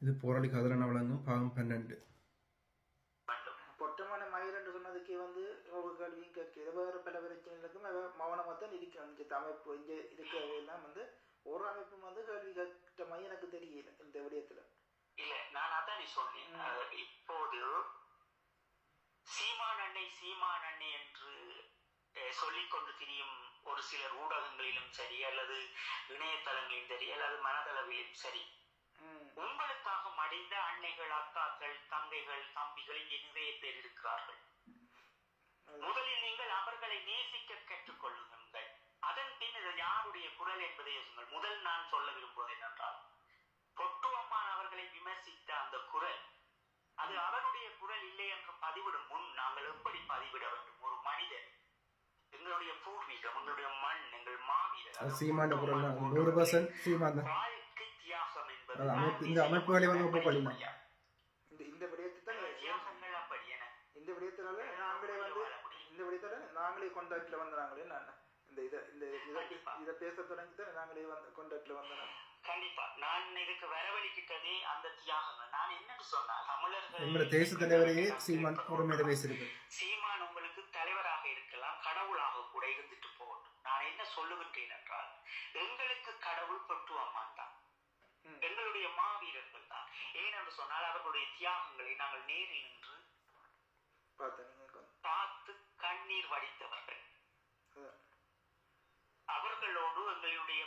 இது போராளி கதிரன வழங்கும் பாகம் 12. பொட்டமான மயிர் என்று சொன்னதுக்கே ஒரு கேள்வியும் கேட்கிறது. வேறு பல பிரச்சனைகளுக்கும் மௌனமாக தான் இருக்கிறோம். இந்த அமைப்பு இங்கே இருக்கிறதெல்லாம் ஒரு அமைப்பும் கேள்வி கேட்ட மாதிரி எனக்கு தெரியல இந்த விடயத்துல. இல்ல, நான் அதான் சொன்னேன். இப்போது சீமான் அண்ணை என்று சொல்லிக் கொண்டு திரியும் ஒரு சிலர் ஊடகங்களிலும் சரி, அல்லது இணையதளங்களிலும் சரி, அல்லது மனதளவிலும் சரி, உங்களுக்காக மடிந்த அன்னைகள், அக்காக்கள், தங்கைகள், தம்பிகள் இங்கே நிறைய பேர் இருக்கிறார்கள். முதலில் நீங்கள் அவர்களை நேசிக்க கற்றுக்கொள்ளுங்கள். அதன் பின் இது யாருடைய குரல் என்பதை யோசிங்கள். முதல் நான் சொல்ல விரும்புவது என்னென்றால், பொட்டுவம்மான் அவர்களை விமர்சித்த அந்த குரல், அது அவருடைய குரல் இல்லை என்று பதிவிடும் முன் நாங்கள் எப்படி பதிவிட வேண்டும்? ஒரு மனிதன், எங்களுடைய பூர்வீகம், எங்களுடைய மண், எங்கள் மாவீரர், வாழ்க்கை தியாகம் என்பது இந்த விடயத்துல நாங்களே கான்டாக்ட்ல வந்தாங்களே. நான் இதை பேச தொடங்கிதான் நாங்களே கான்டாக்ட்ல வந்தோம். கண்டிப்பா நான் இதுக்கு வரவழிக்கிட்டதே அந்த தியாகங்கள். நான் என்னன்னு சொன்னா, தமிழர்கள் தேச தலைவரையே சீமான் உரிமையில பேசியிருக்கு. சீமான் உங்களுக்கு தலைவராக இருக்கலாம், கடவுளாக கூட இருந்துட்டு போகட்டும். நான் என்ன சொல்லுகின்றேன் என்றால், எங்களுக்கு கடவுள் பொட்டுவம்மான் தான், எங்களுடைய மாவீரர்கள் தான். ஏனென்று சொன்னால், அவர்களுடைய தியாகங்களை நாங்கள் நேரில் நின்று பார்த்து கண்ணீர் வடித்தவர்கள். அவர்களோடு எங்களுடைய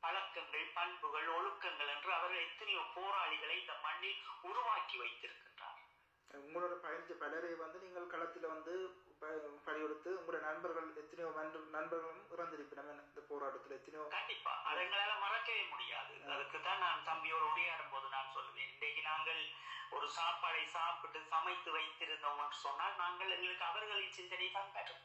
பழக்கங்கள், பண்புகள், ஒழுக்கங்கள் என்று அவர்கள் எத்தனையோ போராளிகளை இந்த மண்ணில் உருவாக்கி வைத்திருக்கின்றார். உங்களோட பயணிச்ச பலரை நீங்கள் களத்துல பணியெடுத்து உங்களோட நண்பர்கள் எத்தனையோ நண்பர்களும் இறந்திருப்பினோம் இந்த போராட்டத்துல எத்தனையோ. கண்டிப்பா அதை எங்களால மறக்கவே முடியாது. அதுக்குதான் நான் தம்பியோடு உரையாடும் போது நான் சொல்லுவேன், இன்றைக்கு நாங்கள் ஒரு சாப்பாடை சாப்பிட்டு சமைத்து வைத்திருந்தோம் என்று சொன்னால், நாங்கள் எங்களுக்கு அவர்களின் சிந்தனை தான் பெறும்.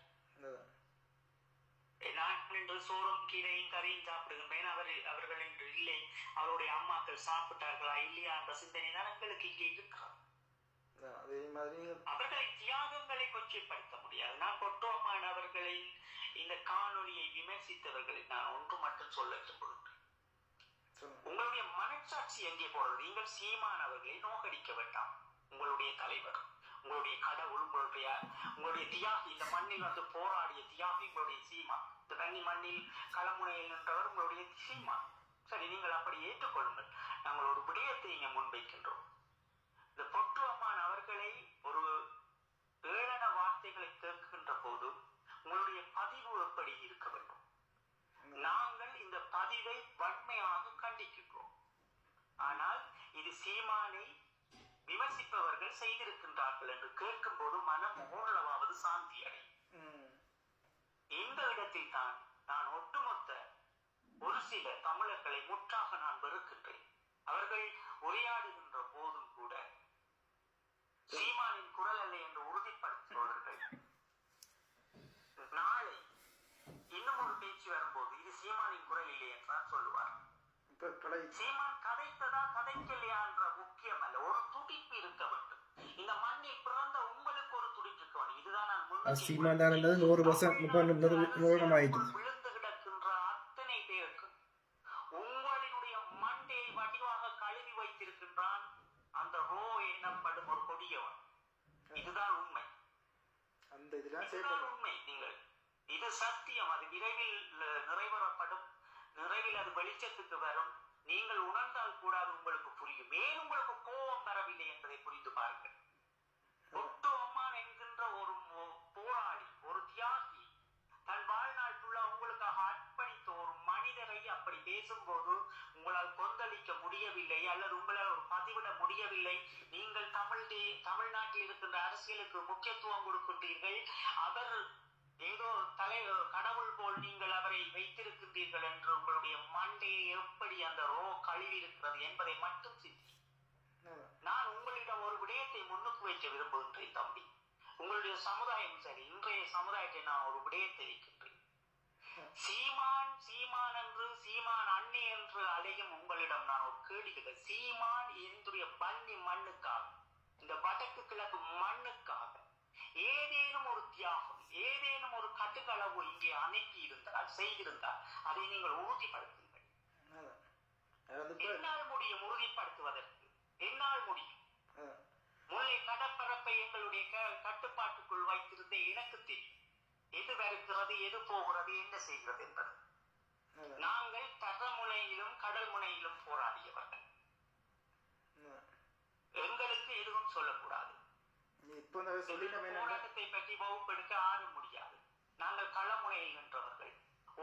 நான் என்று சோறும் கீரையும் கறியும் சாப்பிடுகின்றேன், அவர்கள் என்று இல்லை, அவருடைய அம்மாக்கள் சாப்பிட்டார்களா இல்லையா என்ற சிந்தனை தான் எங்களுக்கு இங்கே இருக்கிறது. அவர்களை தியாகங்களை கொச்சைப்படுத்த முடியாது. நான் பொட்டுவம்மான் அவர்களின் இந்த காணொலியை விமர்சித்தவர்களை நான் ஒன்று மட்டும் சொல்ல விரும்புகின்றேன். உங்களுடைய மனச்சாட்சி எங்கே போறது? நீங்கள் சீமான் அவர்களை நோக்கடிக்க வேண்டாம். உங்களுடைய தலைவர், உங்களுடைய கடவுள், உங்களுடைய தியாகி, இந்த மண்ணில் போராடிய தியாகி உங்களுடைய சீமான். இந்த தண்ணி மண்ணில் களமுனையில் நின்றவர் உங்களுடைய சீமான். சரி, நீங்கள் அப்படி ஏற்றுக்கொள்ளுங்கள். நாங்கள் ஒரு விடயத்தை இங்கே முன்வைக்கின்றோம். இந்த பொட்டுவம்மான் அவர்களை ஒரு ஏளன வார்த்தைகளை கேட்கின்ற போது உங்களுடைய பதிவு எப்படி இருக்க வேண்டும்? நாங்கள் இந்த பதிவை வன்மையாக கண்டிக்கின்றோம். ஆனால் இது சீமானை விமர்சிப்பவர்கள் செய்திருக்கின்றார்கள் என்று கேட்கும் போது மனம் ஓரளவாவது சாந்தி அடையும். இந்த இடத்தில் தான் நான் ஒட்டுமொத்த ஒரு சில தமிழர்களை முற்றாக நான் வெறுக்கின்றேன். அவர்கள் உரையாடுகின்ற போதும் கூட சீமானின் குரல் அல்ல என்று உறுதிப்படுத்துபவர்கள் நாளை இன்னும் ஒரு பேச்சு வரும்போது இது சீமானின் குரல் இல்லை என்றால் சொல்லுவார். சீமான் கதைத்ததா கதைக்கலையா என்ற முக்கியம் அல்ல, ஒரு துடிப்பு இருக்க வேண்டும். இந்த மண்ணில் பிறந்த உங்களுக்கு ஒரு துடிப்பு இருக்க வேண்டும். இதுதான் நான் விழுந்து கிடக்கின்ற அத்தனை பேருக்கு உங்களினுடைய மண்டையை வடிவாக கழுவி வைத்திருக்கின்றான் அந்த ரோ எனப்படும் ஒரு கொடியவன். இதுதான் உண்மை, இதுதான் உண்மை. நீங்கள் இது சத்தியம். அது விரைவில் நிறைவேறப்படும், நிறைவில் அது வெளிச்சத்துக்கு வரும். நீங்கள் உணர்ந்தால் கூட அது உங்களுக்கு புரியும். ஏன் உங்களுக்கு கோபம் வரவில்லை என்பதை புரிந்து பாருங்கள். பொட்டுவம்மான் என்கின்ற ஒரு போராளி, ஒரு தியாகி, தன் வாழ்நாள் உங்களுக்காக அர்ப்பணித்த ஒரு மனிதரை அப்படி பேசும்போது உங்களால் கொந்தளிக்க முடியவில்லை, அல்லது உங்களால் ஒரு பதிவிட முடியவில்லை. நீங்கள் தமிழ்நாட்டில் இருக்கின்ற அரசியலுக்கு முக்கியத்துவம் கொடுக்கின்றீர்கள். அவர் ஏதோ கடவுள் போல் நீங்கள் அவரை வைத்திருக்கின்றீர்கள் என்று உங்களுடைய மண்டையை எப்படி அந்த ரோ கழுவி இருக்கிறது என்பதை மட்டும் சிந்தி. நான் உங்களிடம் ஒரு விடயத்தை முன்னுக்கு வைக்க விரும்புகின்றேன் தம்பி. உங்களுடைய சமுதாயம் சரி, இன்றைய சமுதாயத்தை நான் ஒரு விடயத்தை வைக்கின்றேன். சீமான் என்று, சீமான் அண்ணி என்று அழையும் உங்களிடம் நான் ஒரு கேள்வி கேட்கிறேன். சீமான் என்னுடைய பன்னி மண்ணுக்காக, இந்த வடக்கு கிழக்கு மண்ணுக்காக ஏதேனும் ஒரு தியாகம், ஏதேனும் ஒரு கட்டுக்களவு இங்கே அனுப்பி இருந்தால், செய்திருந்தால் அதை நீங்கள் உறுதிப்படுத்துங்கள். என்னால் முடியும் உறுதிப்படுத்துவதற்கு. என்னால் முடியும். முல்லை கடற்பரப்பை எங்களுடைய கட்டுப்பாட்டுக்குள் வைத்திருந்த எனக்கு தெரியும் எது வருகிறது, எது போகிறது, என்ன செய்கிறது என்பது. நாங்கள் தரமுனையிலும் கடல் முனையிலும் போராடியவர்கள். எங்களுக்கு எதுவும் சொல்லக்கூடாது. போராட்டத்தை பற்றி வகுப்பெடுக்க ஆரும் முடியாது. நாங்கள் களமுனையில் நின்றவர்கள்,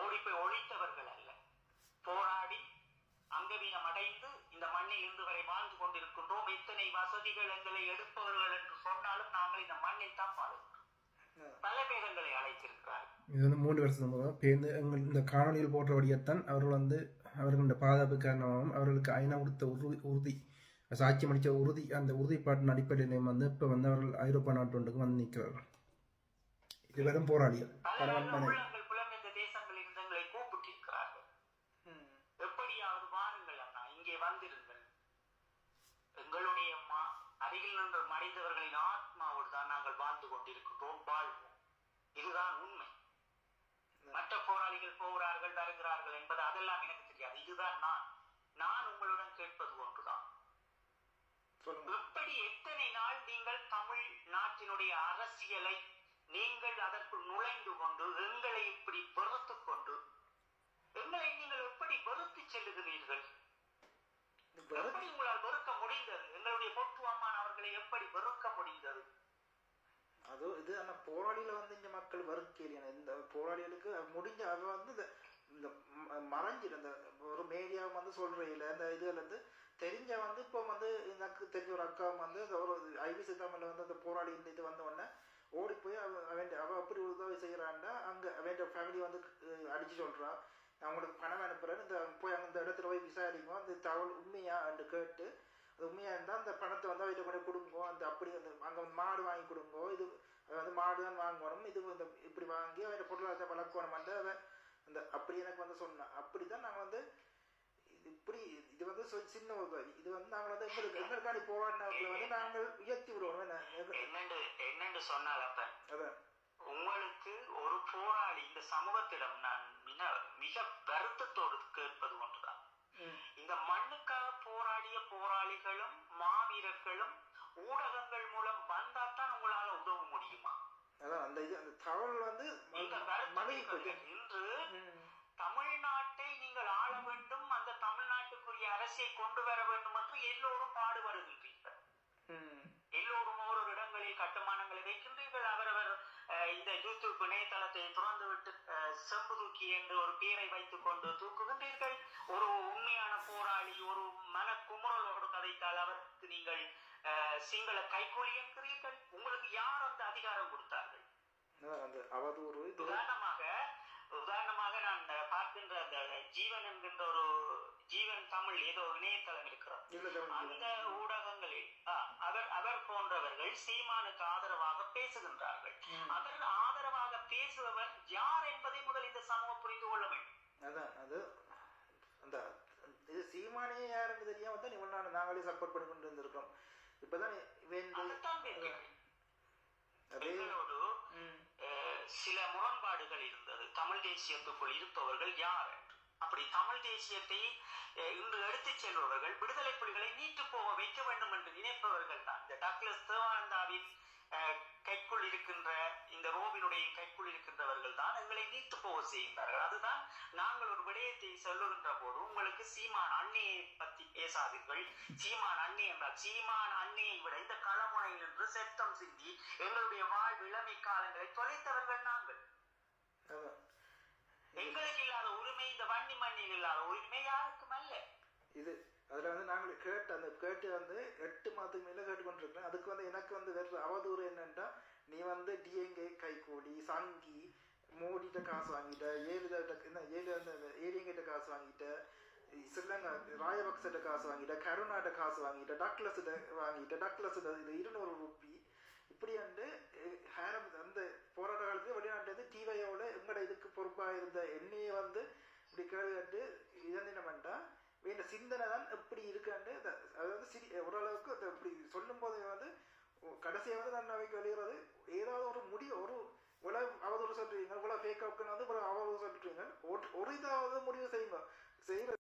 ஓடி போய் ஒழித்தவர்கள் அல்ல. போராடி அங்கவீனம் அடைந்து இந்த மண்ணில் இருந்து வரை வாழ்ந்து கொண்டிருக்கின்றோம். எத்தனை வசதிகள் எங்களை எடுப்பவர்கள் என்று சொன்னாலும் நாங்கள் இந்த மண்ணில் தான் வாழ்கிறோம். பல பேரங்களை அழைத்திருக்கிறார்கள். இது வந்து 3 வருஷம் முதல் பேருந்து எங்கள் இந்த காணொலியில் போன்றபடியத்தான் அவர்கள் அவர்களுடைய பாதுகாப்பு காரணமாகவும் அவர்களுக்கு ஐநா கொடுத்த உறுதி சாட்சியம் அளித்த அந்த உறுதிப்பாட்டின் அடிப்படையிலையும் இப்போ அவர்கள் ஐரோப்பா நாட்டு ஒன்றுக்கு வந்து நிற்கிறார்கள். இதுவரும் போராடிகள் புலம்பெயர்ந்த தேசங்களில் இருந்து எங்களை கூப்பிட்டிருக்கிறார்கள். எப்படியாவது வாருங்கள் அண்ணா, இங்கே வந்திருங்கள். எங்களுடைய அருகில் நின்று மறைந்தவர்களின் ஆத்மாவோடு தான் நாங்கள் வாழ்ந்து கொண்டிருக்கிறோம், வாழ்வோம். இதுதான் உண்மை. மற்ற போராளிகள் போகிறார்கள் வருகிறார்கள் என்பது அதெல்லாம் எனக்கு தெரியாது. இதுதான் நான் உங்களுடன் கேட்பது ஒன்றுதான். எப்படி எத்தனை நாள் நீங்கள் தமிழ் நாட்டினுடைய அரசியலை நீங்கள் அதற்குள் நுழைந்து கொண்டு எங்களை இப்படி வெறுத்துக் கொண்டு எங்களை நீங்கள் எப்படி வெறுத்து செல்லுகிறீர்கள்? எப்படி உங்களால் வெறுக்க முடிந்தது? எங்களுடைய பொட்டு அம்மான் அவர்களை எப்படி வெறுக்க முடிந்தது? அது இது ஆனா போராளியில வந்து இந்த மக்கள் வெறுக்கலையா? இந்த போராளிகளுக்கு முடிஞ்ச அவ வந்து இந்த மறைஞ்சிரு இந்த ஒரு மீடியா வந்து சொல்றையில இந்த இதுல இருந்து தெரிஞ்ச வந்து இப்போ வந்து எனக்கு தெரிஞ்ச ஒரு அக்கா வந்து ஒரு ஐபிசி தமிழ்ல வந்து அந்த போராளி இந்த இது வந்த உடனே ஓடி போய் அவ அப்படி உதவி செய்யறான்டா அங்க அவன் ஃபேமிலி வந்து அடிச்சு சொல்றா, அவங்களுக்கு பணம் அனுப்புறேன்னு இந்த போய் அந்த இடத்துல போய் விசாரிக்கும் அந்த தகவல் உண்மையா என்று கேட்டு அது உண்மையா இருந்தா அந்த பணத்தை வந்து அவர்கிட்ட கொண்டு கொடுங்கோ, அந்த அப்படி அந்த அங்க மாடு வாங்கி கொடுங்கோ, இது வந்து மாடு தான் வாங்கணும், இது இந்த இப்படி வாங்கி அவன் பொருளாதாரத்தை வளர்க்கணும் அதை அந்த அப்படி எனக்கு வந்து சொன்னான். அப்படிதான் நாங்கள் வந்து இப்படி இது வந்து சின்ன ஒரு இது வந்து நாங்கள் வந்து எங்களுக்கான போராடினவர்களை வந்து நாங்கள் உயர்த்தி விடுவோம். என்னென்று சொன்னால் அப்ப உங்களுக்கு ஒரு போராளி இந்த சமூகத்திடம் நான் மிக வருத்தத்தோடு கேட்பது ஒன்றுதான். இந்த மண்ணுக்காக போராடிய போராளிகளும் மாவீரர்களும் ஊடகங்கள் மூலம் வந்தாத்தான் உங்களால உதவ முடியுமா? அதான் அந்த இது அந்த தகவல் வந்து இன்று தமிழ்நாட்டை நீங்கள் ஆள வேண்டும், அந்த தமிழ்நாட்டுக்குரிய அரசியை கொண்டு வர வேண்டும் என்று எல்லோரும் பாடுபடுகின்றீர்கள். எல்லோரும் ஒரு இடங்களில் கட்டுமானங்களை வைக்கின்றீர்கள். அவரவர் இந்த யூடியூப் இணையதளத்தை திறந்து விட்டு செம்பு தூக்கி என்று ஒரு பேரை வைத்துக் கொண்டு தூக்குகின்றீர்கள். ஒரு உண்மையான போராளி ஒரு மனக்குமுறலோடு கதைத்தால் அவருக்கு நீங்கள் சிங்கள கைகூலி என்கிறீர்கள். உங்களுக்கு யார் அந்த அதிகாரம் கொடுத்தார்கள்? உதாரணமாக நான் பார்க்கின்ற அந்த ஜீவன் என்கின்ற ஒரு ஜீவன் தமிழ் ஏதோ இணையதளம் இருக்கிறார். அந்த ஊடகங்களில் அவர் போன்றவர்கள் சீமானுக்கு ஆதரவாக பேசுகின்றார்கள். அவர் ஆதரவாக பேசுபவர் யார் என்பதை முதல் இந்த சமூகம் புரிந்து கொள்ள வேண்டும். அதான் அது அந்த இது சீமானே யாருன்னு தெரியாம தான் இவன் நாங்களே சப்போர்ட் பண்ணி கொண்டு இருந்திருக்கோம். இப்பதான் எங்களோடு சில முரண்பாடுகள் இருந்தது. தமிழ் தேசியத்துக்குள் இருப்பவர்கள் யார் என்று. அப்படி தமிழ் தேசியத்தை இன்று எடுத்துச் செல்பவர்கள் விடுதலை புலிகளை நீட்டு போக வைக்க வேண்டும் என்று நினைப்பவர்கள் தான். இந்த டக்ளஸ் தேவானந்தாவின் கைக்குள் இருக்கின்ற இந்த ரோபினுடைய கைக்குள் இருக்கின்றவர்கள் தான் எங்களை நீட்டு போக செய்கின்றார்கள். அதுதான் நாங்கள் ஒரு விடயத்தை சொல்லுகின்ற போது உங்களுக்கு சீமான் அண்ணியை பற்றி பேசாதீர்கள். சீமான் அண்ணி என்றால் சீமான் அண்ணியை விட இந்த களமுனையில் நின்று செத்தம் சிந்தி எங்களுடைய வாழ்வு இளமை காலங்களை தொலைத்தவர்கள் நாங்கள். எங்களுக்கு இல்லாத உரிமை இந்த வன்னி மண்ணில் இல்லாத உரிமை யாருக்கும் அல்ல. இது அதுல வந்து நாங்கள் கேட்டு வந்து 8 மாதத்துக்கு மேல கேட்டுக்கொண்டிருக்கேன். அதுக்கு வந்து எனக்கு வந்து வேற அவதூறு என்னன்னா, நீ வந்து டிஎன்கே கைகூலி சங்கி மோடிட்ட காசு வாங்கிட்ட, ஏடிஎங்கிட்ட காசு வாங்கிட்ட, ஸ்ரீலங்கா ராயபக்சட்ட காசு வாங்கிட்ட, கருணாட்ட காசு வாங்கிட்ட, டக்ளஸ் வாங்கிட்ட, டக்ளஸ் இது 200 ரூபி இப்படி வந்து அந்த போராட்ட காலத்துல வெளிநாட்டு டிவையோட எங்கட இதுக்கு பொறுப்பா இருந்த என்னையே வந்து இப்படி கேள்வி கேட்டு இதன் என்ன பண்ணிட்டா வேண்ட சிந்தனை தான் எப்படி இருக்காண்டு அதாவது ஓரளவுக்கு இப்படி சொல்லும் போது வந்து கடைசியாக வந்து நான் அவைக்கு வெளியிறது ஏதாவது ஒரு ஒரு இவ்வளவு அவதூறு சொல்றீங்க, இவ்வளவு ஃபேக் அவுக்குன்னு வந்து அவதூறு சொல்றீங்க, ஒரு இதாவது முடிவு செய்யுங்க செய்யற